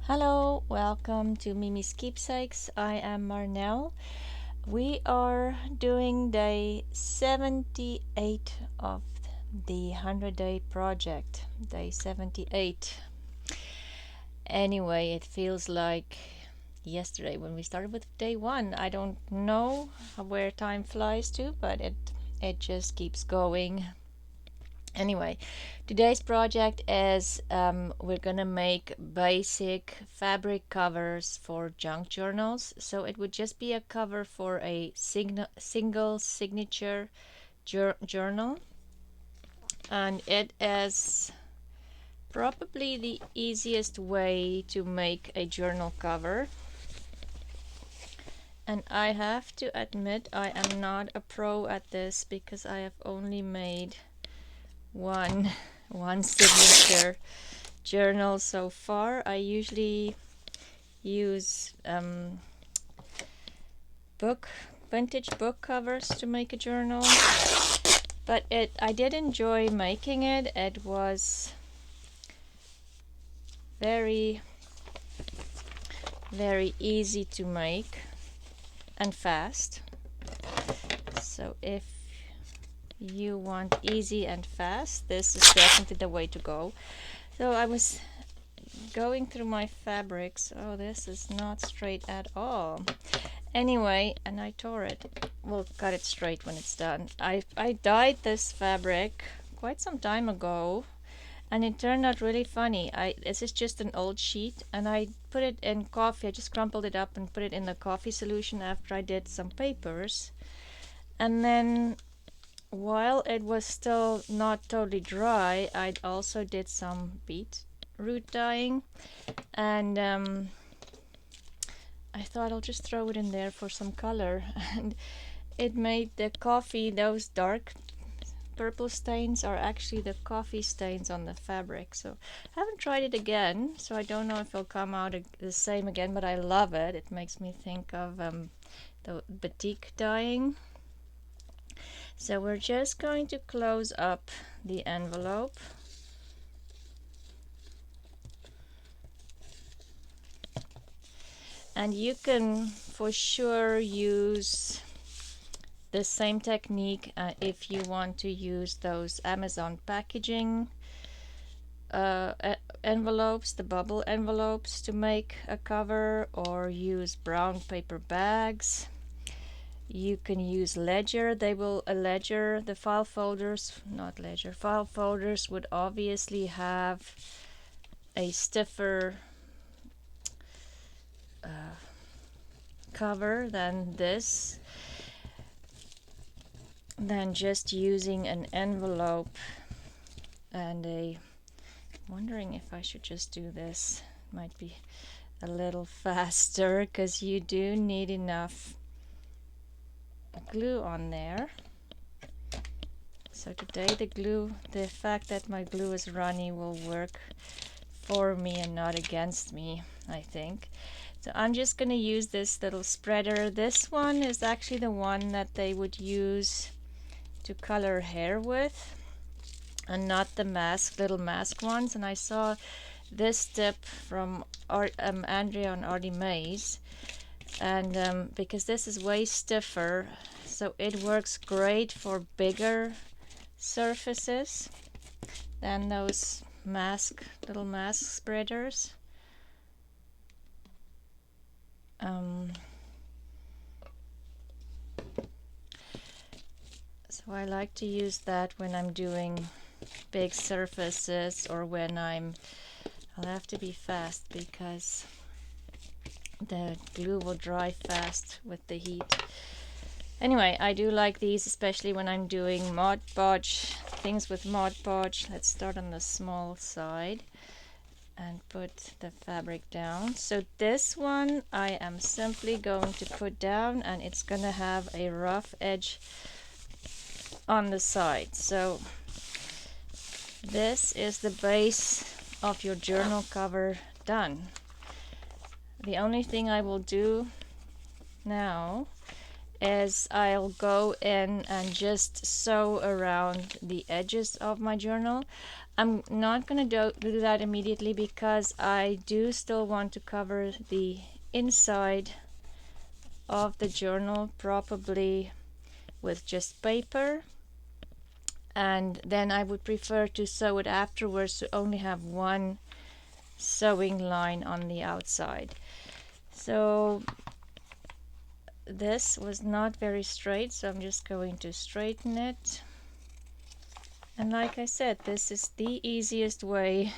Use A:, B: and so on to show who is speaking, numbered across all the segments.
A: Hello, welcome to Miemie's Keepsakes. I am Marnell. We are doing day 78 of the 100-day project. Day 78. Anyway, it feels like yesterday when we started with day 1. I don't know where time flies to, but it just keeps going. Anyway, today's project is we're gonna make basic fabric covers for junk journals. So it would just be a cover for a single signature journal, and it is probably the easiest way to make a journal cover. And I have to admit I am not a pro at this because I have only made one signature journal so far. I usually use vintage book covers to make a journal, but I did enjoy making it. It was very easy to make and fast. So if you want easy and fast, this is definitely the way to go. So I was going through my fabrics. Oh, this is not straight at all. Anyway, and I tore it. We'll cut it straight when it's done. I dyed this fabric quite some time ago, and it turned out really funny. This is just an old sheet, and I put it in coffee. I just crumpled it up and put it in the coffee solution after I did some papers. And then while it was still not totally dry, I also did some beetroot dyeing, and I thought I'll just throw it in there for some color, and it made the coffee, those dark purple stains are actually the coffee stains on the fabric. So I haven't tried it again, so I don't know if it'll come out the same again, but I love it. It makes me think of the batik dyeing. So we're just going to close up the envelope. And you can for sure use the same technique if you want to use those Amazon packaging envelopes, the bubble envelopes, to make a cover, or use brown paper bags. You can use ledger. The file folders, not ledger, file folders would obviously have a stiffer cover than this, than just using an envelope and wondering if I should just do this. Might be a little faster because you do need enough glue on there. So today the fact that my glue is runny will work for me and not against me, I think. So I'm just going to use this little spreader. This one is actually the one that they would use to color hair with, and not the little mask ones. And I saw this tip from Andrea on Artie Mays, and because this is way stiffer, so it works great for bigger surfaces than those little mask spreaders. So I like to use that when I'm doing big surfaces, or when I'll have to be fast because the glue will dry fast with the heat. Anyway, I do like these, especially when I'm doing Mod Podge, things with Mod Podge. Let's start on the small side and put the fabric down. So this one I am simply going to put down, and it's gonna have a rough edge on the side. So this is the base of your journal cover done. The only thing I will do now is I'll go in and just sew around the edges of my journal. I'm not going to do that immediately because I do still want to cover the inside of the journal, probably with just paper, and then I would prefer to sew it afterwards to only have one sewing line on the outside. So this was not very straight, so I'm just going to straighten it. And like I said, this is the easiest way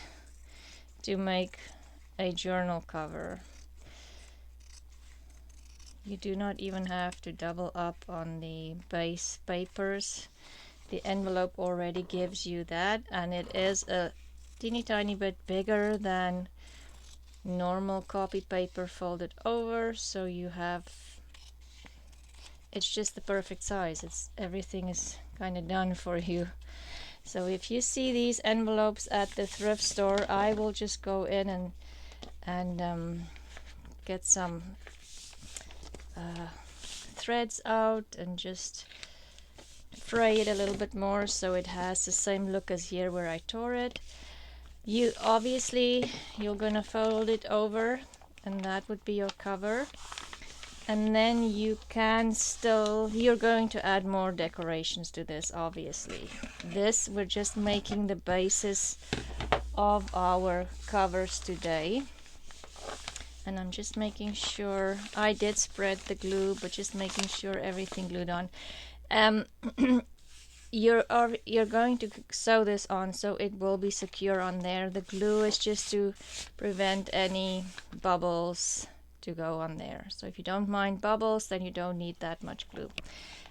A: to make a journal cover. You do not even have to double up on the base papers. The envelope already gives you that, and it is a teeny tiny bit bigger than normal copy paper folded over, so you have, it's just the perfect size. It's everything is kind of done for you. So if you see these envelopes at the thrift store, I will just go in and get some threads out and just fray it a little bit more so it has the same look as here where I tore it. You obviously, you're gonna fold it over, and that would be your cover. And then you can still, you're going to add more decorations to this, obviously. This, we're just making the basis of our covers today. And I'm just making sure, I did spread the glue, but just making sure everything glued on. You're going to sew this on so it will be secure on there. The glue is just to prevent any bubbles to go on there. So if you don't mind bubbles, then you don't need that much glue.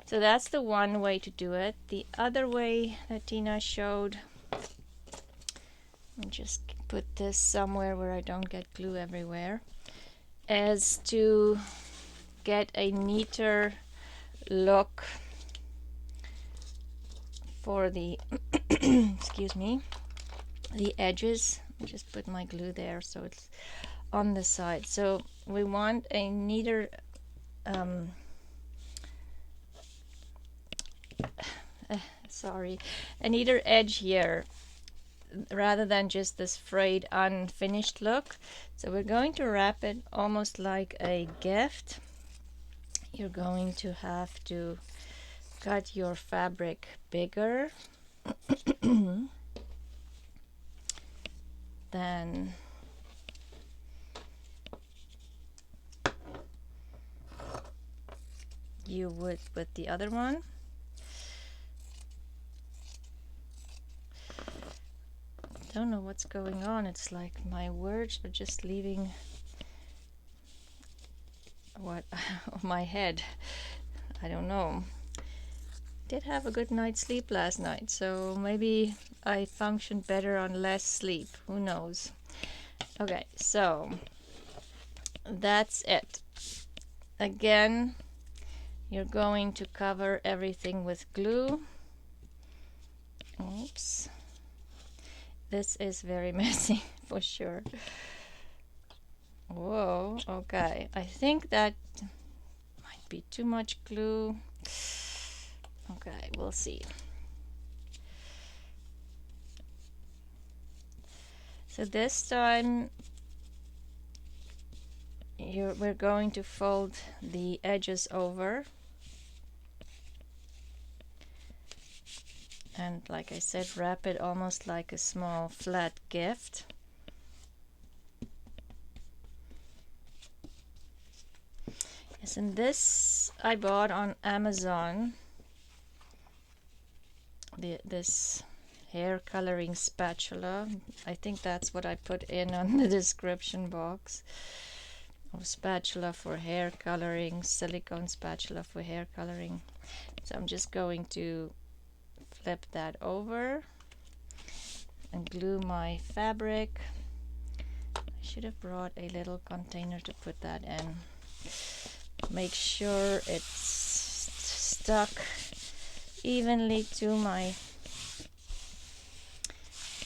A: So that's the one way to do it. The other way that Tina showed, let me just put this somewhere where I don't get glue everywhere, is to get a neater look for the excuse me, the edges. I just put my glue there so it's on the side. So we want a neater a neater edge here rather than just this frayed unfinished look. So we're going to wrap it almost like a gift. You're going to have to cut your fabric bigger than you would with the other one. Don't know what's going on. It's like my words are just leaving what my head. I don't know. Did have a good night's sleep last night, so maybe I functioned better on less sleep. Who knows? Okay, so that's it. Again, you're going to cover everything with glue. Oops. This is very messy for sure. Whoa, okay. I think that might be too much glue. Okay, we'll see. So this time we're going to fold the edges over. And like I said, wrap it almost like a small flat gift. Yes, and this I bought on Amazon. This hair coloring spatula. I think that's what I put in on the description box. Or spatula for hair coloring, silicone spatula for hair coloring. So I'm just going to flip that over and glue my fabric. I should have brought a little container to put that in. Make sure it's stuck evenly to my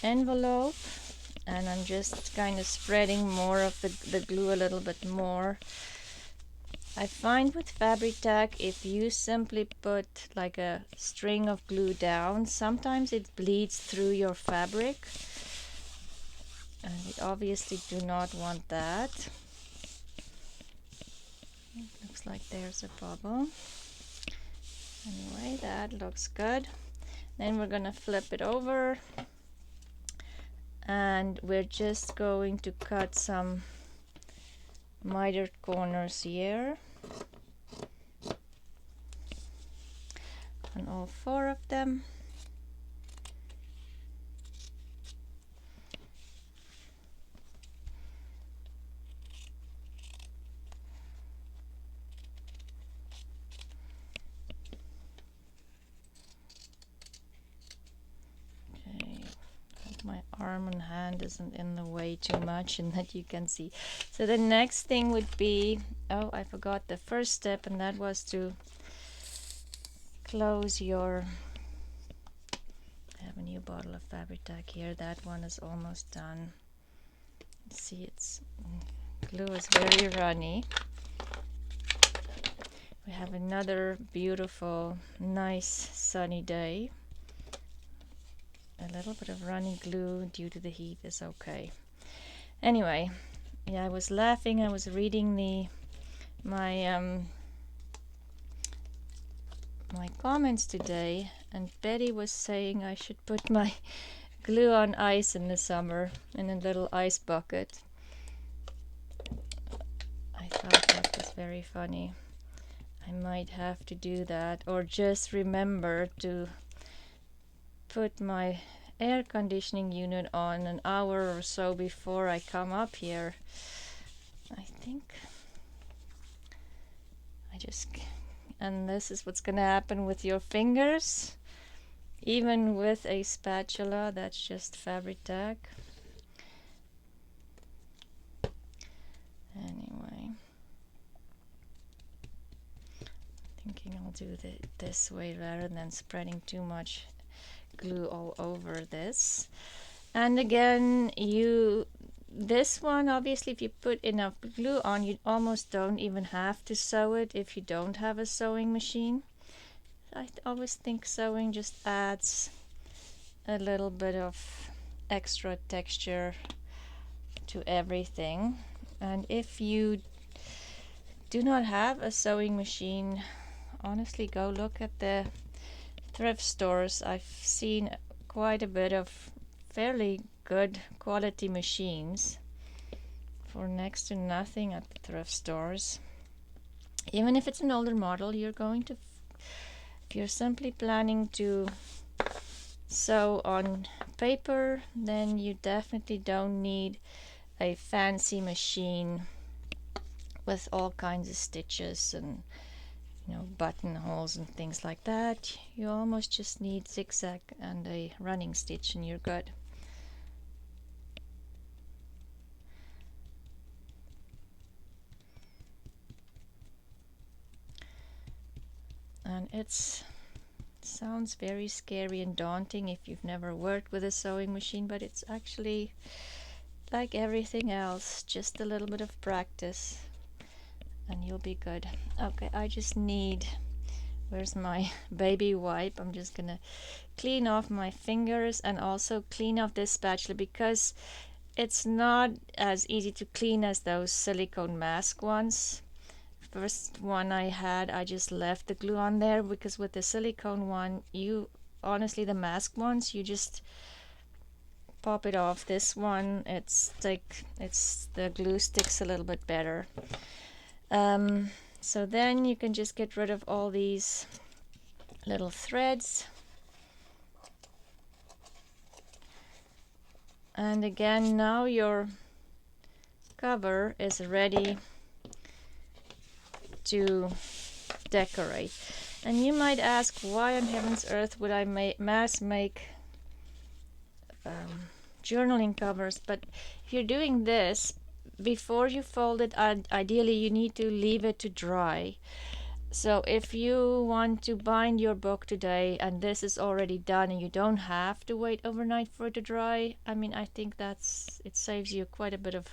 A: envelope, and I'm just kind of spreading more of the glue a little bit more I find with fabric tack, if you simply put like a string of glue down, sometimes it bleeds through your fabric, and we obviously do not want that. Looks like there's a bubble. Anyway, that looks good. Then we're gonna flip it over, and we're just going to cut some mitered corners here on all 4 of them. My arm and hand isn't in the way too much and that you can see. So the next thing would be, oh, I forgot the first step, and that was to close your, I have a new bottle of fabric tack here. That one is almost done. See, it's glue is very runny. We have another beautiful, nice sunny day. A little bit of runny glue due to the heat is okay. Anyway, yeah, I was laughing. I was reading my comments today, and Betty was saying I should put my glue on ice in the summer in a little ice bucket. I thought that was very funny. I might have to do that, or just remember to put my air conditioning unit on an hour or so before I come up here. I think and this is what's gonna happen with your fingers, even with a spatula. That's just fabric tack. Anyway, thinking I'll do it this way rather than spreading too much glue all over this. And again, this one, obviously, if you put enough glue on, you almost don't even have to sew it if you don't have a sewing machine. I always think sewing just adds a little bit of extra texture to everything. And if you do not have a sewing machine, honestly, go look at the thrift stores. I've seen quite a bit of fairly good quality machines for next to nothing at the thrift stores. Even if it's an older model, if you're simply planning to sew on paper, then you definitely don't need a fancy machine with all kinds of stitches and buttonholes and things like that. You almost just need zigzag and a running stitch and you're good. And it sounds very scary and daunting if you've never worked with a sewing machine, but it's actually like everything else, just a little bit of practice and you'll be good. Okay, I just need, where's my baby wipe? I'm just gonna clean off my fingers and also clean off this spatula, because it's not as easy to clean as those silicone mask ones. First one I had, I just left the glue on there, because with the silicone one, honestly, the mask ones, you just pop it off. This one, the glue sticks a little bit better. So then you can just get rid of all these little threads. And again, now your cover is ready to decorate. And you might ask, why on heaven's earth would I mass make journaling covers? But if you're doing this, before you fold it, ideally you need to leave it to dry. So if you want to bind your book today and this is already done and you don't have to wait overnight for it to dry, I mean, I think it saves you quite a bit of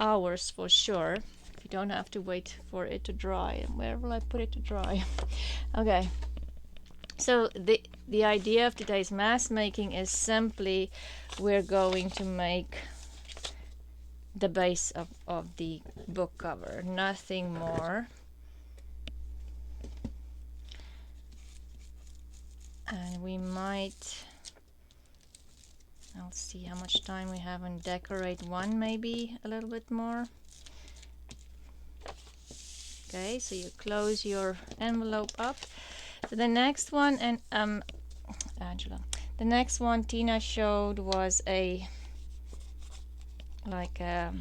A: hours for sure. If You don't have to wait for it to dry. Where will I put it to dry? Okay. So the idea of today's mask making is simply we're going to make the base of the book cover, nothing more. And we might, I'll see how much time we have and decorate one, maybe a little bit more. Okay, so you close your envelope up. So the next one, and Angela, the next one Tina showed was a like a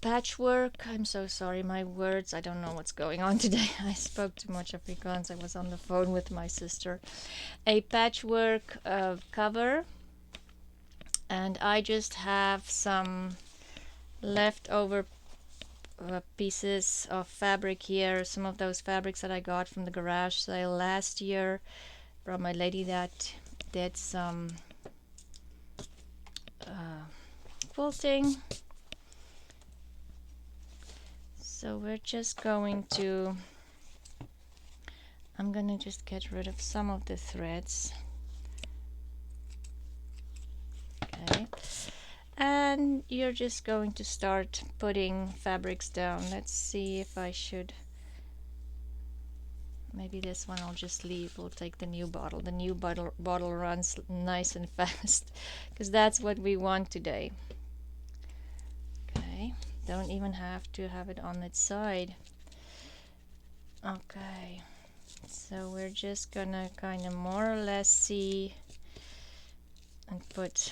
A: patchwork. I'm so sorry, my words, I don't know what's going on today. I spoke too much Afrikaans. I was on the phone with my sister. A patchwork cover, and I just have some leftover pieces of fabric here, some of those fabrics that I got from the garage sale last year from a lady that did some quilting. So we're just going to, I'm gonna just get rid of some of the threads. Okay. And you're just going to start putting fabrics down. Let's see if I should, maybe this one I'll just leave. We'll take the new bottle. The new bottle runs nice and fast because that's what we want today. Okay, don't even have to have it on its side. Okay, so we're just gonna kind of more or less see and put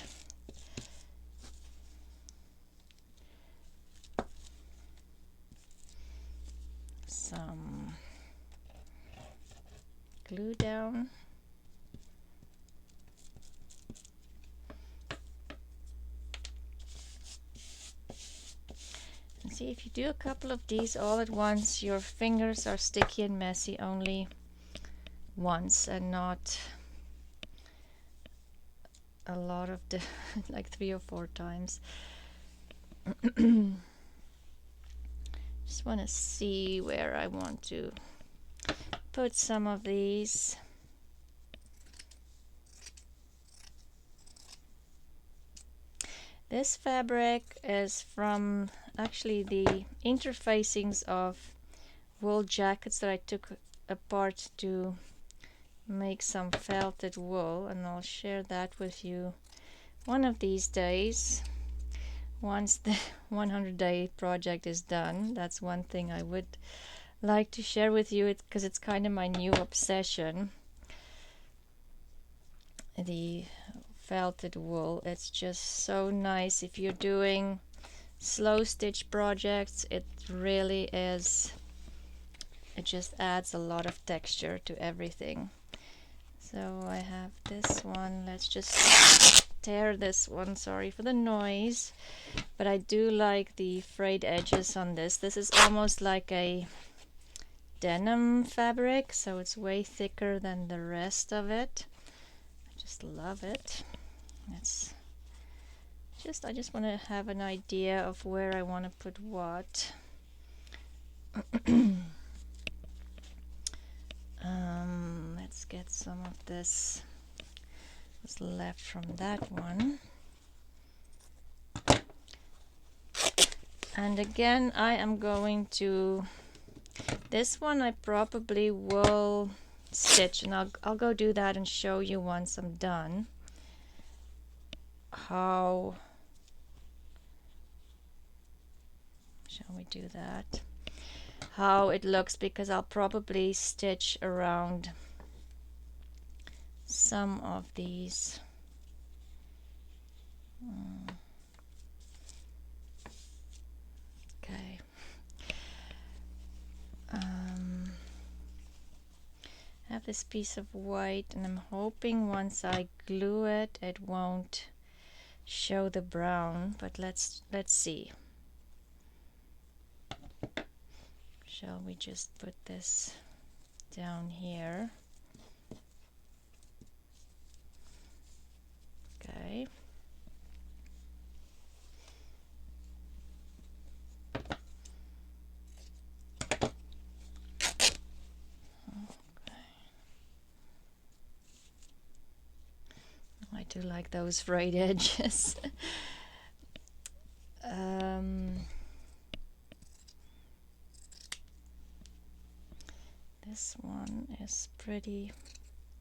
A: some glue down. And see, if you do a couple of these all at once, your fingers are sticky and messy only once and not a lot of the like 3 or 4 times. Just want to see where I want to put some of these. This fabric is from actually the interfacings of wool jackets that I took apart to make some felted wool, and I'll share that with you one of these days once the 100-day project is done. That's one thing I would like to share with you, because it's kind of my new obsession, the felted wool. It's just so nice if you're doing slow stitch projects. It really is, it just adds a lot of texture to everything. So I have this one. Let's just tear this one. Sorry for the noise, but I do like the frayed edges on this. This is almost like a denim fabric, so it's way thicker than the rest of it. I just love it. It's just, I just want to have an idea of where I want to put what. Let's get some of this was left from that one. And again, I am going to, this one I probably will stitch, and I'll go do that and show you once I'm done how, shall we do that, how it looks, because I'll probably stitch around some of these. Okay. I have this piece of white, and I'm hoping once I glue it, it won't show the brown, but let's see. Shall we just put this down here? Okay. do like those frayed edges. This one is pretty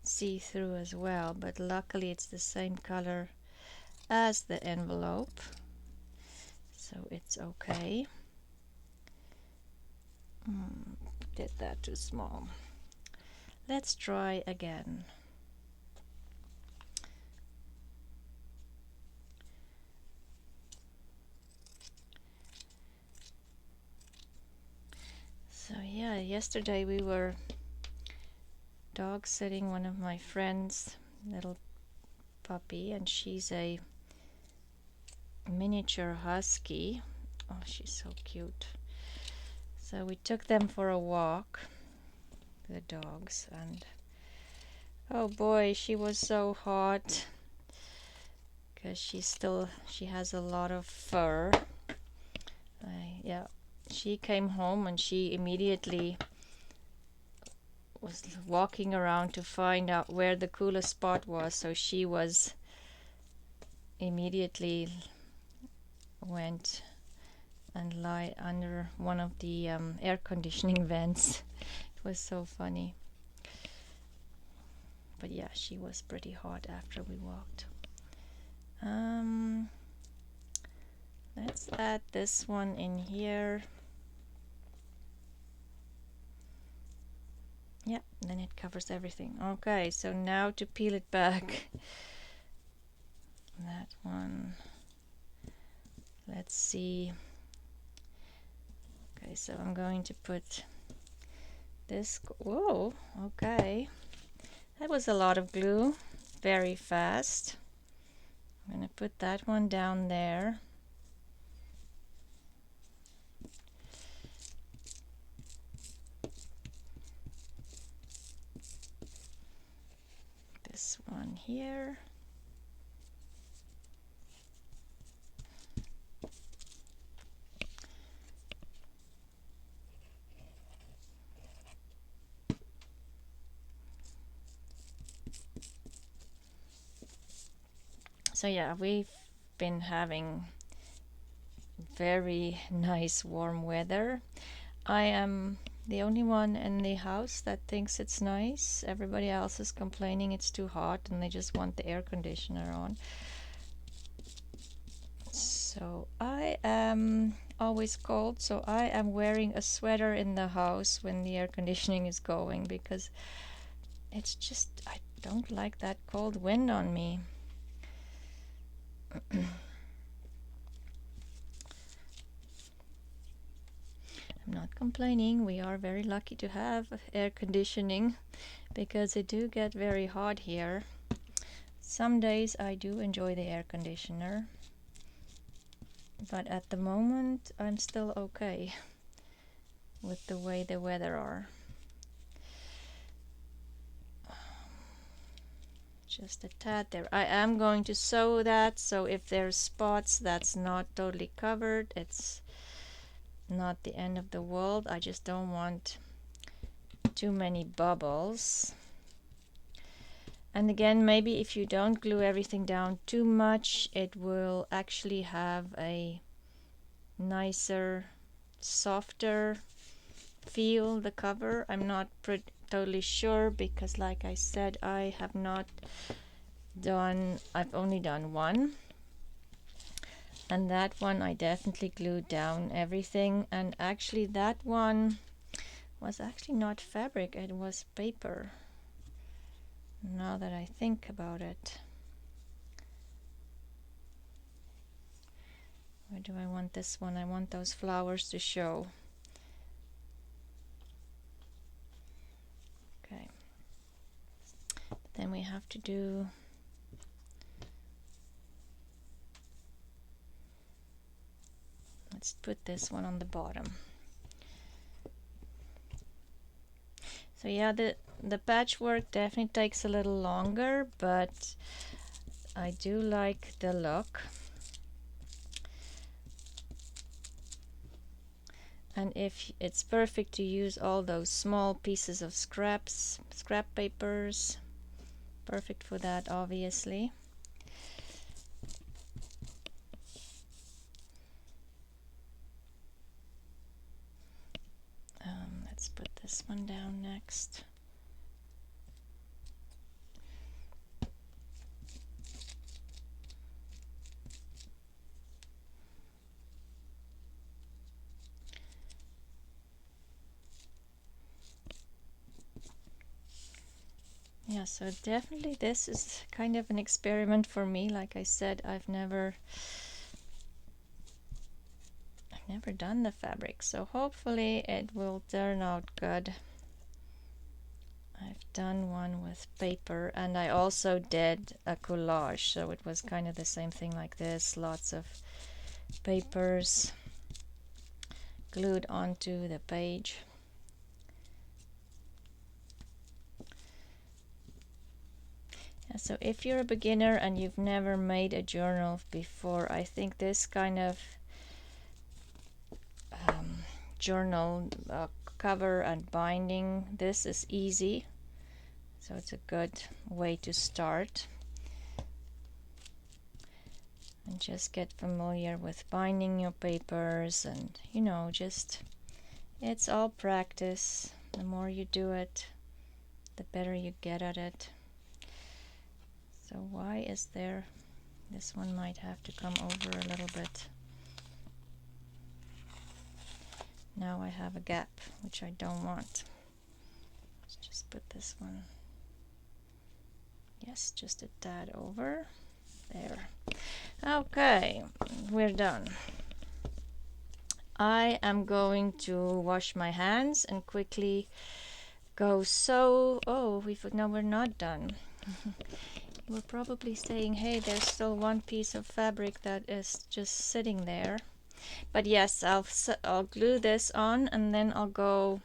A: see-through as well, but luckily it's the same color as the envelope, so it's okay. Did that too small. Let's try again. So yeah, yesterday we were dog sitting one of my friends' little puppy, and she's a miniature husky. Oh, she's so cute. So we took them for a walk, the dogs, and oh boy, she was so hot because she has a lot of fur. Yeah, she came home and she immediately was walking around to find out where the coolest spot was, so she was immediately went and lie under one of the air conditioning vents. It was so funny. But yeah, she was pretty hot after we walked. Let's add this one in here. Yeah, then it covers everything. Okay, so now to peel it back. That one. Let's see. Okay, so I'm going to put this. Whoa, okay. That was a lot of glue. Very fast. I'm going to put that one down there. This one here. So yeah, we've been having very nice warm weather. I am the only one in the house that thinks it's nice. Everybody else is complaining it's too hot and they just want the air conditioner on. So I am always cold, so I am wearing a sweater in the house when the air conditioning is going, because it's just, I don't like that cold wind on me. I'm not complaining. We are very lucky to have air conditioning because it do get very hot here. Some days I do enjoy the air conditioner, but at the moment I'm still okay with the way the weather are. Just a tad there. I am going to sew that, so if there's spots that's not totally covered, it's not the end of the world. I just don't want too many bubbles. And again, maybe if you don't glue everything down too much, it will actually have a nicer, softer feel, the cover. I'm not totally sure because, like I said, I've only done one, and that one I definitely glued down everything. And actually that one was actually not fabric, it was paper, now that I think about it. Where do I want this one? I want those flowers to show. Okay. Then we have to do let's put this one on the bottom. So yeah, the patchwork definitely takes a little longer, but I do like the look. And if it's perfect to use all those small pieces of scrap papers, perfect for that, obviously. Let's put this one down next. Yeah, so definitely this is kind of an experiment for me. Like I said, I've never done the fabric, so hopefully it will turn out good. I've done one with paper, and I also did a collage, so it was kind of the same thing like this, lots of papers glued onto the page. Yeah, so if you're a beginner and you've never made a journal before, I think this kind of journal cover and binding, this is easy, so it's a good way to start. And just get familiar with binding your papers, and you know, just it's all practice. The more you do it, the better you get at it. So why is there, this one might have to come over a little bit. Now I have a gap, which I don't want. Let's just put this one, yes, just a tad over there. Okay, we're done. I am going to wash my hands and quickly go sew. Oh, no, we're not done. We're probably saying, hey, there's still one piece of fabric that is just sitting there. But yes, I'll glue this on, and then I'll go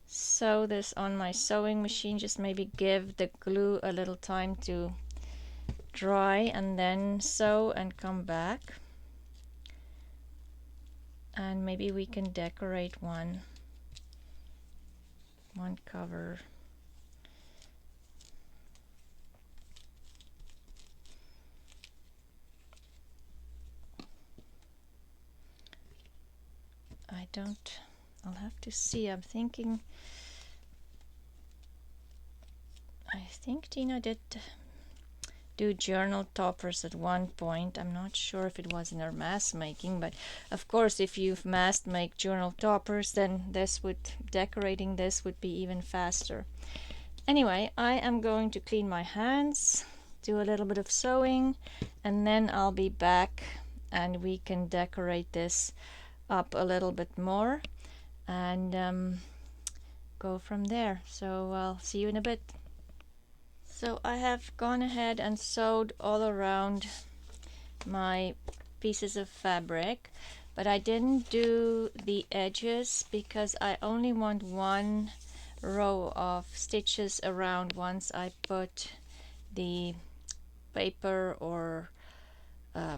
A: sew this on my sewing machine. Just maybe give the glue a little time to dry, and then sew and come back. And maybe we can decorate one cover. I'll have to see. I'm thinking, I think Tina did do journal toppers at one point. I'm not sure if it was in her mass making, but of course if you've mass make journal toppers, then decorating this would be even faster. Anyway, I am going to clean my hands, do a little bit of sewing, and then I'll be back and we can decorate this up a little bit more and go from there. So I'll see you in a bit. So I have gone ahead and sewed all around my pieces of fabric, but I didn't do the edges because I only want one row of stitches around once I put the paper, or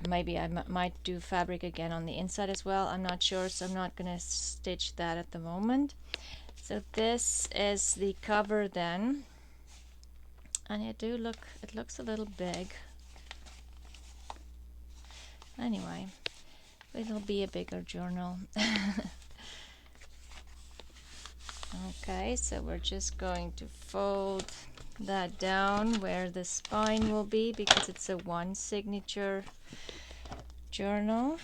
A: maybe I might do fabric again on the inside as well. I'm not sure, so I'm not going to stitch that at the moment. So this is the cover then, and it looks a little big. Anyway, it'll be a bigger journal. Okay, so we're just going to fold that down where the spine will be, because it's a one signature journal.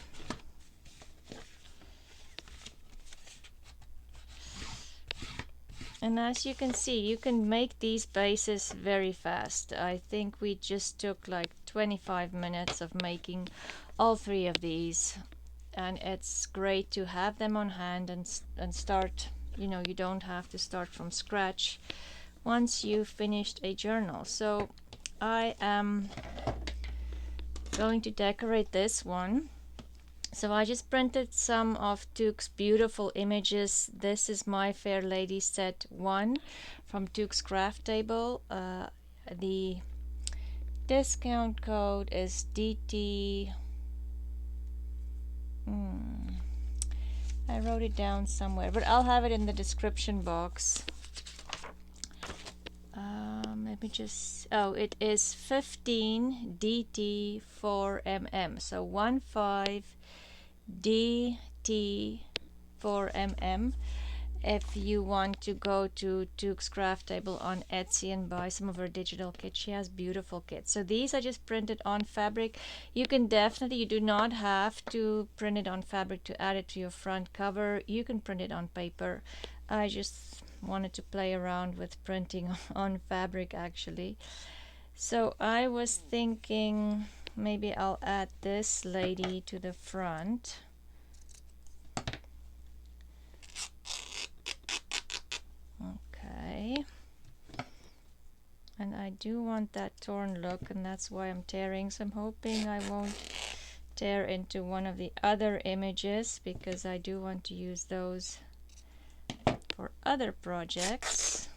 A: And as you can see, you can make these bases very fast. I think we just took like 25 minutes of making all three of these, and it's great to have them on hand and start, you know, you don't have to start from scratch once you've finished a journal. So I am going to decorate this one. So I just printed some of Tuke's beautiful images. This is My Fair Lady set 1 from Tuke's Craft Table. The discount code is DT. I wrote it down somewhere, but I'll have it in the description box. Let me just, it is 15 DT 4mm, so 15 DT 4mm, if you want to go to Duke's Craft Table on Etsy and buy some of her digital kits. She has beautiful kits. So these I just printed on fabric. You can definitely, you do not have to print it on fabric to add it to your front cover. You can print it on paper. I just wanted to play around with printing on fabric actually. So I was thinking maybe I'll add this lady to the front. Okay, and I do want that torn look, and that's why I'm tearing, so I'm hoping I won't tear into one of the other images because I do want to use those for other projects.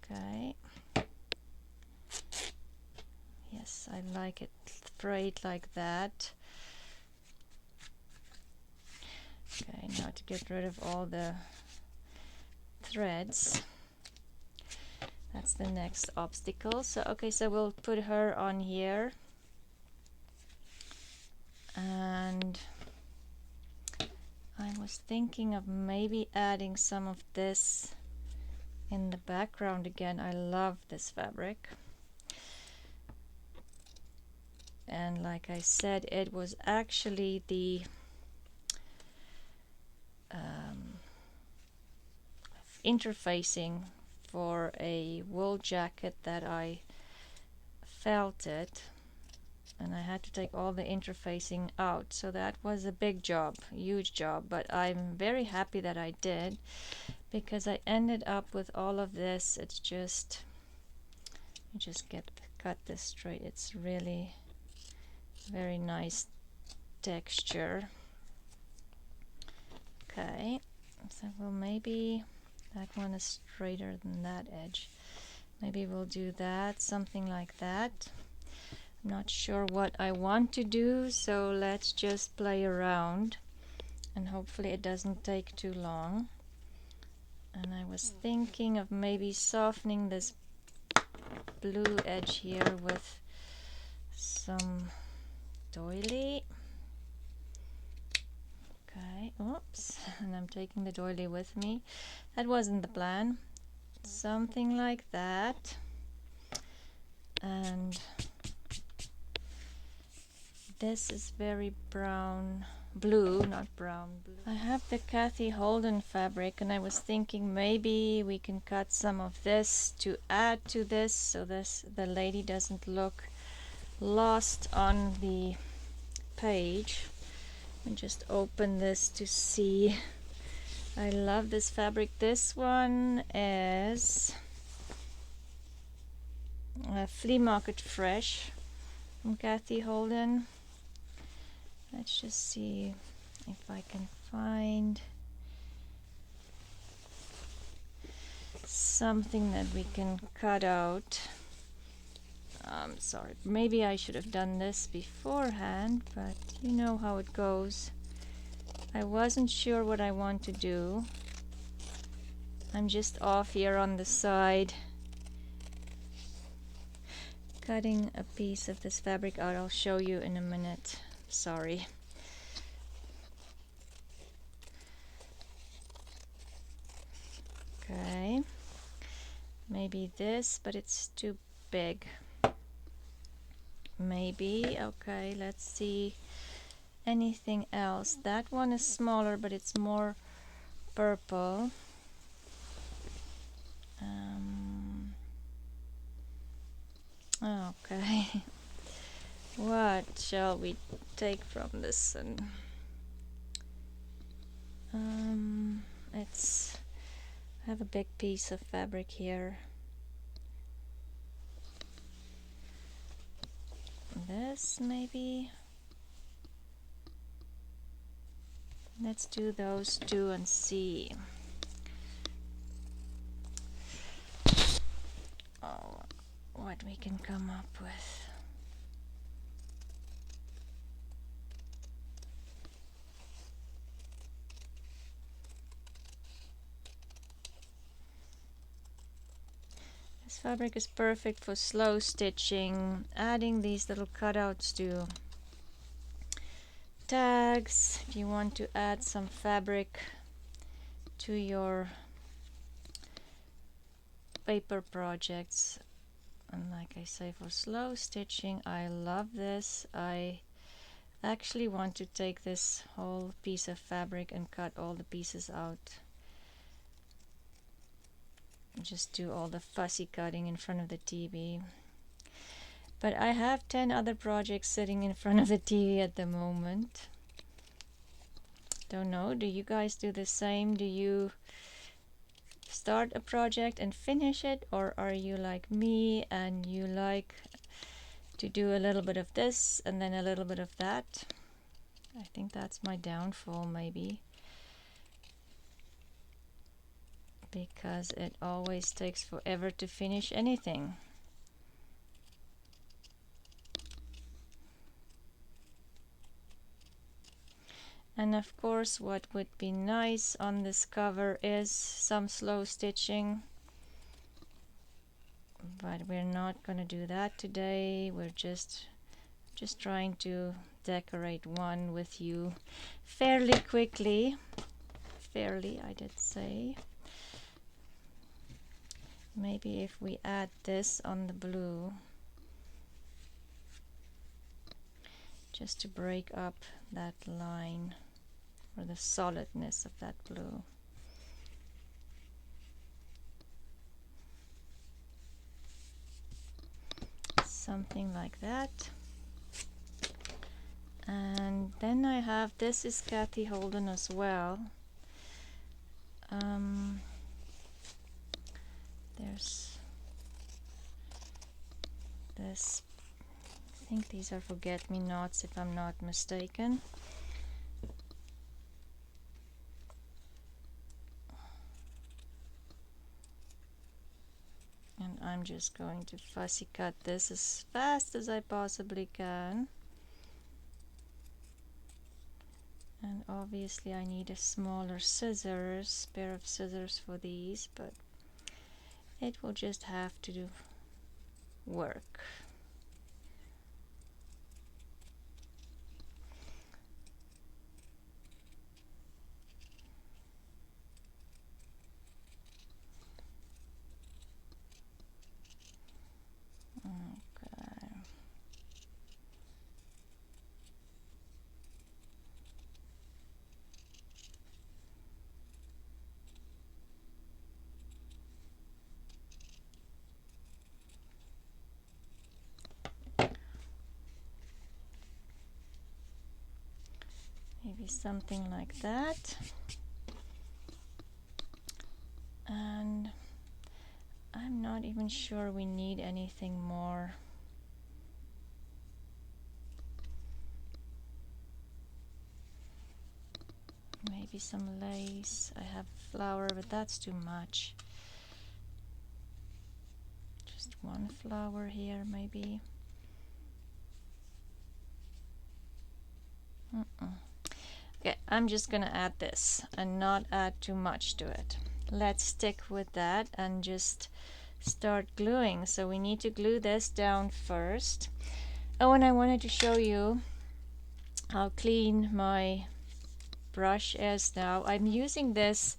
A: Okay, yes, I like it frayed like that. Okay, now to get rid of all the threads. That's the next obstacle. So okay, so we'll put her on here, and I was thinking of maybe adding some of this in the background again. I love this fabric, and like I said, it was actually the interfacing for a wool jacket that I felted, and I had to take all the interfacing out, so that was a big job, huge job, but I'm very happy that I did because I ended up with all of this. It's just, you just cut this straight. It's really very nice texture. Okay, so well, maybe that one is straighter than that edge. Maybe we'll do that, something like that. I'm not sure what I want to do, so let's just play around and hopefully it doesn't take too long. And I was thinking of maybe softening this blue edge here with some doily. Okay, oops, and I'm taking the doily with me. That wasn't the plan. Something like that. And this is very brown, blue, not brown, blue. I have the Kathy Holden fabric, and I was thinking maybe we can cut some of this to add to this, so the lady doesn't look lost on the page. And just open this to see. I love this fabric. This one is Flea Market Fresh from Kathy Holden. Let's just see if I can find something that we can cut out. Sorry, maybe I should have done this beforehand, but you know how it goes. I wasn't sure what I want to do. I'm just off here on the side, cutting a piece of this fabric out. I'll show you in a minute. Sorry. Okay, maybe this, but it's too big. Maybe, okay, let's see anything else. That one is smaller, but it's more purple. Okay. What shall we take from this? And it's, I have a big piece of fabric here. This maybe. Let's do those two and see. Oh, what we can come up with. This fabric is perfect for slow stitching. Adding these little cutouts to tags, if you want to add some fabric to your paper projects. And like I say, for slow stitching, I love this. I actually want to take this whole piece of fabric and cut all the pieces out. Just do all the fussy cutting in front of the TV. But I have 10 other projects sitting in front of the TV at the moment. Don't know, do you guys do the same? Do you start a project and finish it, or are you like me and you like to do a little bit of this and then a little bit of that? I think that's my downfall, maybe, because it always takes forever to finish anything. And of course, what would be nice on this cover is some slow stitching, but we're not going to do that today. We're just trying to decorate one with you fairly quickly. Fairly, I did say. Maybe if we add this on the blue, just to break up that line, or the solidness of that blue. Something like that. And then I have, this is Kathy Holden as well. There's this, I think these are forget-me-nots if I'm not mistaken. And I'm just going to fussy cut this as fast as I possibly can. And obviously I need a smaller scissors, pair of scissors for these, but it will just have to work. Okay. Maybe something like that. And I'm not even sure we need anything more. Maybe some lace. I have flower, but that's too much. Just one flower here, maybe. Okay, I'm just gonna add this and not add too much to it. Let's stick with that and just start gluing. So we need to glue this down first. Oh, and I wanted to show you how clean my brush is now. I'm using this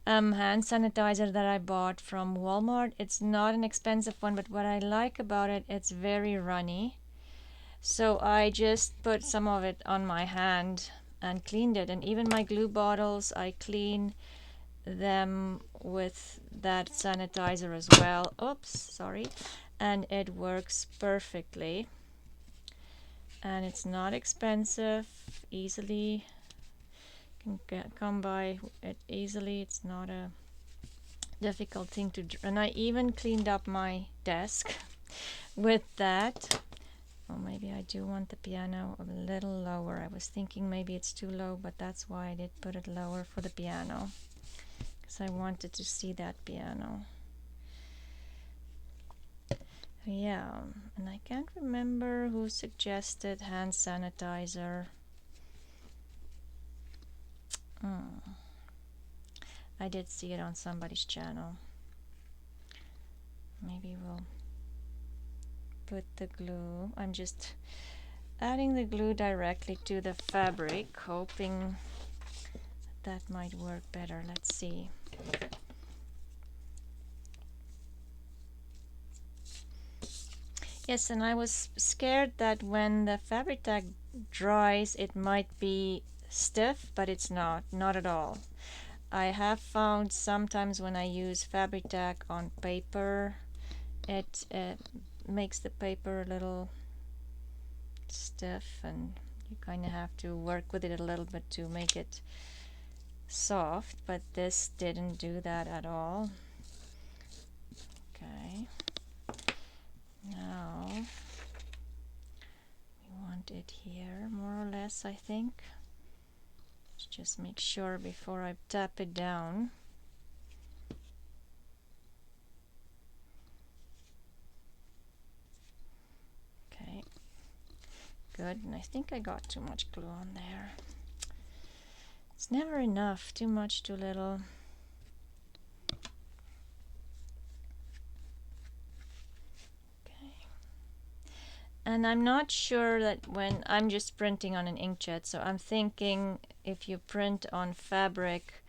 A: hand sanitizer that I bought from Walmart. It's not an expensive one, but what I like about it, it's very runny. So I just put some of it on my hand and cleaned it. And even my glue bottles, I clean them with that sanitizer as well. Oops, sorry. And it works perfectly. And it's not expensive, easily can come by it easily. It's not a difficult thing to do. And I even cleaned up my desk with that. Oh, maybe I do want the piano a little lower. I was thinking maybe it's too low, but that's why I did put it lower for the piano, because I wanted to see that piano. Yeah, and I can't remember who suggested hand sanitizer. I did see it on somebody's channel. Maybe we'll put the glue. I'm just adding the glue directly to the fabric, hoping that might work better. Let's see. Yes, and I was scared that when the fabric tag dries it might be stiff, but it's not at all. I have found sometimes when I use fabric tag on paper, it makes the paper a little stiff, and you kind of have to work with it a little bit to make it soft, but this didn't do that at all. Okay, now we want it here more or less, I think. Let's just make sure before I tap it down. Okay, good. And I think I got too much glue on there. It's never enough, too much, too little. And I'm not sure that when I'm just printing on an inkjet, so I'm thinking if you print on fabric,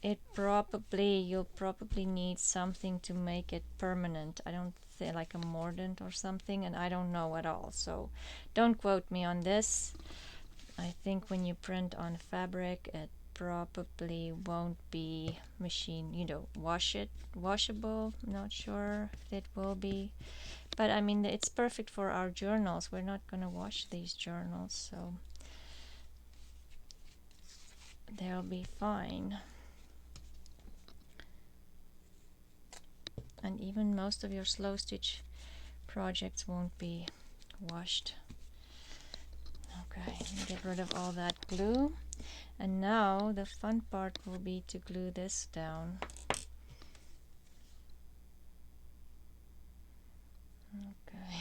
A: you'll probably need something to make it permanent. I don't think, like a mordant or something, and I don't know at all, so don't quote me on this. I think when you print on fabric, it probably won't be washable. I'm not sure if it will be. But I mean, it's perfect for our journals. We're not going to wash these journals, so they'll be fine. And even most of your slow stitch projects won't be washed. Okay, get rid of all that glue. And now the fun part will be to glue this down. Okay.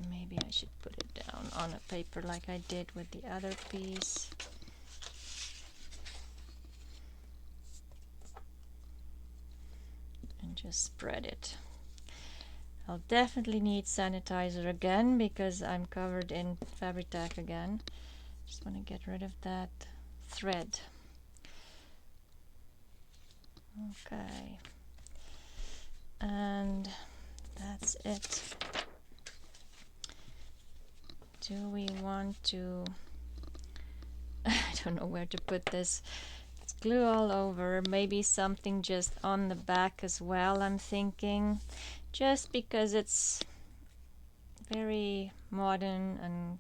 A: Maybe I should put it down on a paper like I did with the other piece. And just spread it. I'll definitely need sanitizer again because I'm covered in fabric tag again. Just want to get rid of that thread. Okay. And that's it. Do we want to... I don't know where to put this. It's glue all over. Maybe something just on the back as well, I'm thinking. Just because it's very modern and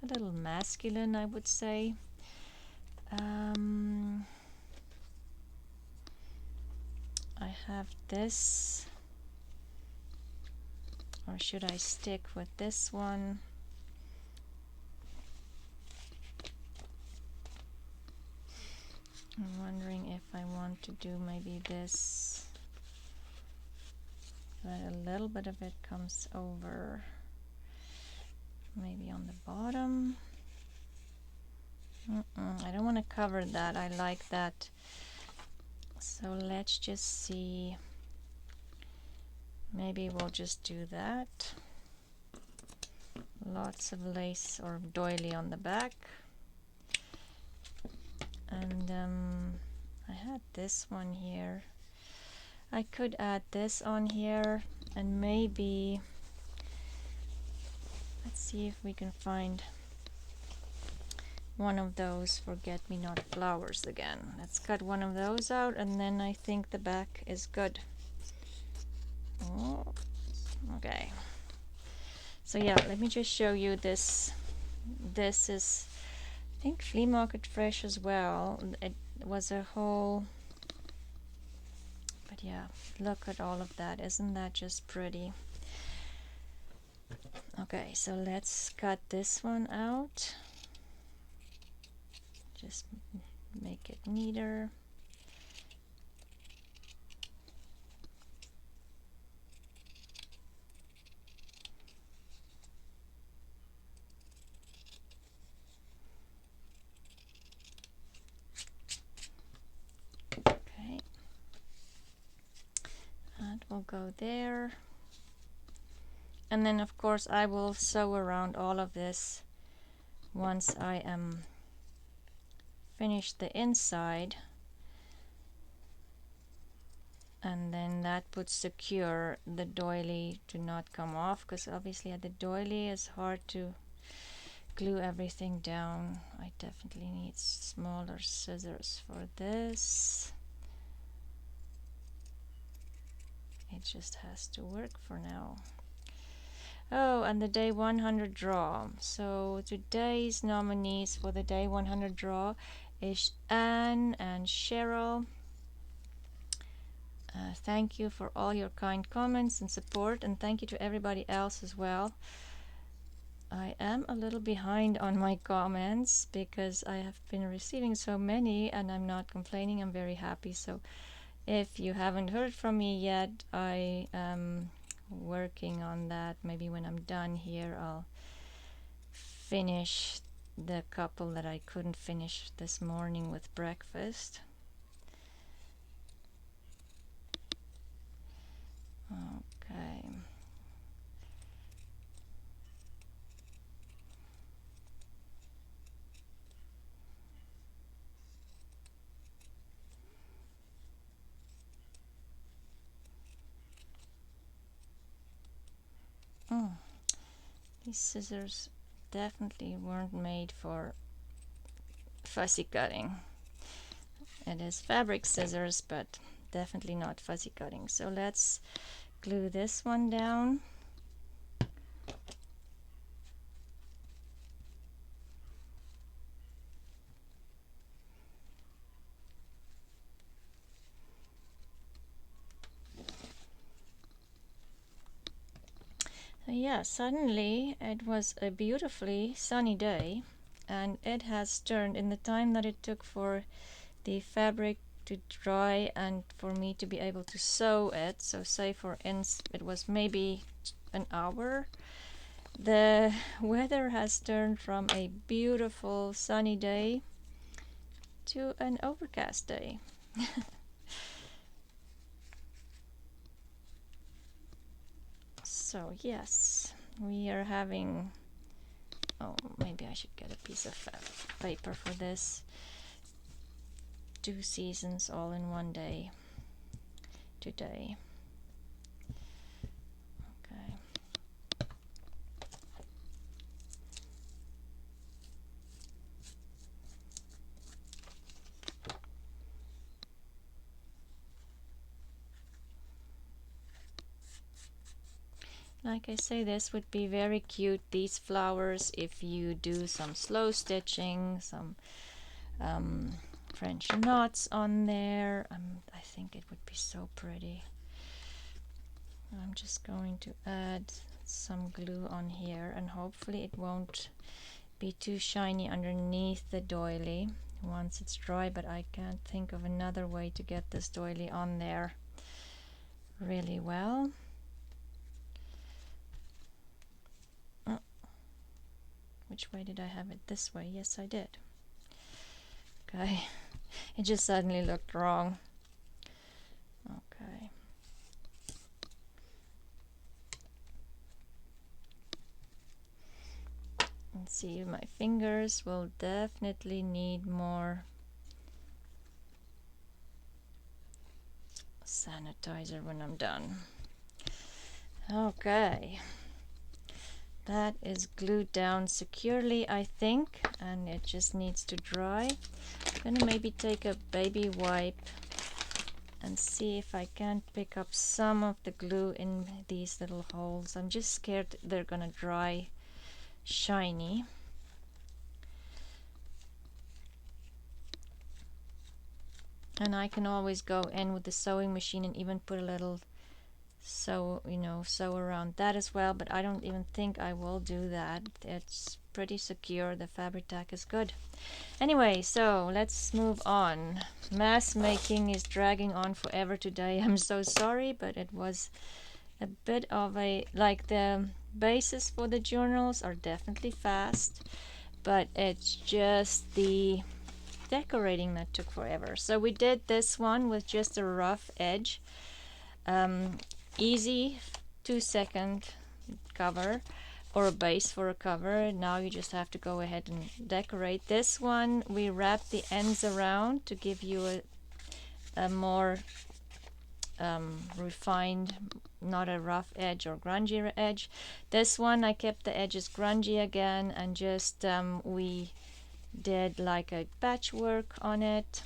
A: a little masculine, I would say. I have this. Or should I stick with this one? I'm wondering if I want to do maybe this, that a little bit of it comes over, maybe on the bottom. I don't want to cover that. I like that. So let's just see. Maybe we'll just do that. Lots of lace or doily on the back. And I had this one here. I could add this on here, and maybe let's see if we can find one of those forget-me-not flowers again. Let's cut one of those out, and then I think the back is good. Oh, okay. So yeah, let me just show you this. This is, I think, Flea Market Fresh as well. It was a whole, but yeah, look at all of that. Isn't that just pretty? Okay, so let's cut this one out. Just make it neater. That will go there. And then of course I will sew around all of this once I am finished the inside, and then that would secure the doily to not come off, because obviously at the doily it's hard to glue everything down. I definitely need smaller scissors for this. It just has to work for now. Oh, and the day 100 draw. So today's nominees for the day 100 draw is Anne and Cheryl. Thank you for all your kind comments and support, and thank you to everybody else as well. I am a little behind on my comments because I have been receiving so many, and I'm not complaining. I'm very happy. So if you haven't heard from me yet, I am working on that. Maybe when I'm done here, I'll finish the couple that I couldn't finish this morning with breakfast. Okay. These scissors definitely weren't made for fussy cutting. It is fabric scissors, but definitely not fussy cutting. So let's glue this one down. Yeah, suddenly it was a beautifully sunny day, and it has turned, in the time that it took for the fabric to dry and for me to be able to sew it, so say for instance it was maybe an hour, the weather has turned from a beautiful sunny day to an overcast day. So yes, we are having, oh, maybe I should get a piece of paper for this. 2 seasons all in one day today. Okay. Like I say, this would be very cute, these flowers, if you do some slow stitching, some French knots on there. I think it would be so pretty. I'm just going to add some glue on here, and hopefully it won't be too shiny underneath the doily once it's dry, but I can't think of another way to get this doily on there really well. Which way did I have it? This way. Yes, I did. Okay. It just suddenly looked wrong. Okay. Let's see, my fingers will definitely need more sanitizer when I'm done. Okay. That is glued down securely, I think, and it just needs to dry. I'm gonna maybe take a baby wipe and see if I can't pick up some of the glue in these little holes. I'm just scared they're gonna dry shiny. And I can always go in with the sewing machine and even put a little sew around that as well, but I don't even think I will do that. It's pretty secure. The fabric tack is good. Anyway, so let's move on. Mass making is dragging on forever today. I'm so sorry, but it was a bit of a, like, the bases for the journals are definitely fast, but it's just the decorating that took forever. So we did this one with just a rough edge. Easy 2-second cover or a base for a cover. Now you just have to go ahead and decorate. This one we wrap the ends around to give you a more refined, not a rough edge or grungy edge. This one I kept the edges grungy again, and just we did like a patchwork on it,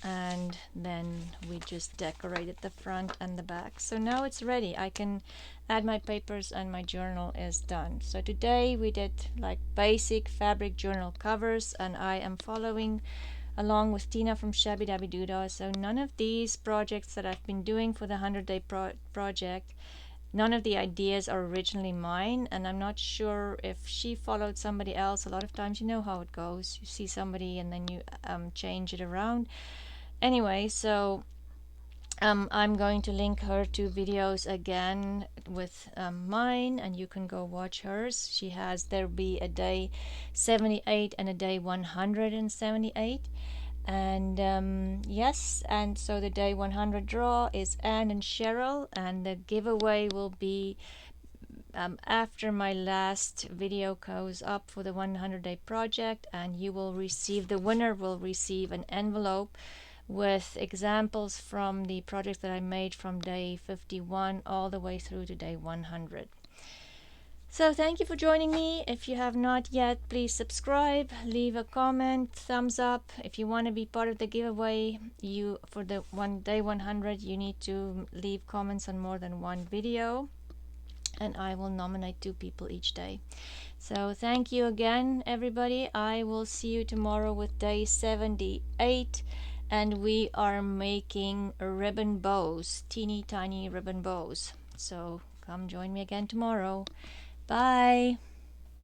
A: and then we just decorated the front and the back. So now it's ready. I can add my papers and my journal is done. So today we did like basic fabric journal covers, and I am following along with Tina from Shabbydabbydoodah. So none of these projects that I've been doing for the 100-day project, none of the ideas are originally mine, and I'm not sure if she followed somebody else. A lot of times you know how it goes. You see somebody and then you change it around. Anyway, so I'm going to link her to videos again with mine, and you can go watch hers. She has, there'll be a day 78 and a day 178. And yes, and so the day 100 draw is Anne and Cheryl, and the giveaway will be after my last video goes up for the 100-day project, and you will receive, the winner will receive an envelope with examples from the projects that I made from day 51 all the way through to day 100. So thank you for joining me. If you have not yet, please subscribe, leave a comment, thumbs up. If you want to be part of the giveaway, you for the day 100, you need to leave comments on more than one video, and I will nominate 2 people each day. So thank you again, everybody. I will see you tomorrow with day 78, and we are making ribbon bows, teeny tiny ribbon bows. So come join me again tomorrow. Bye.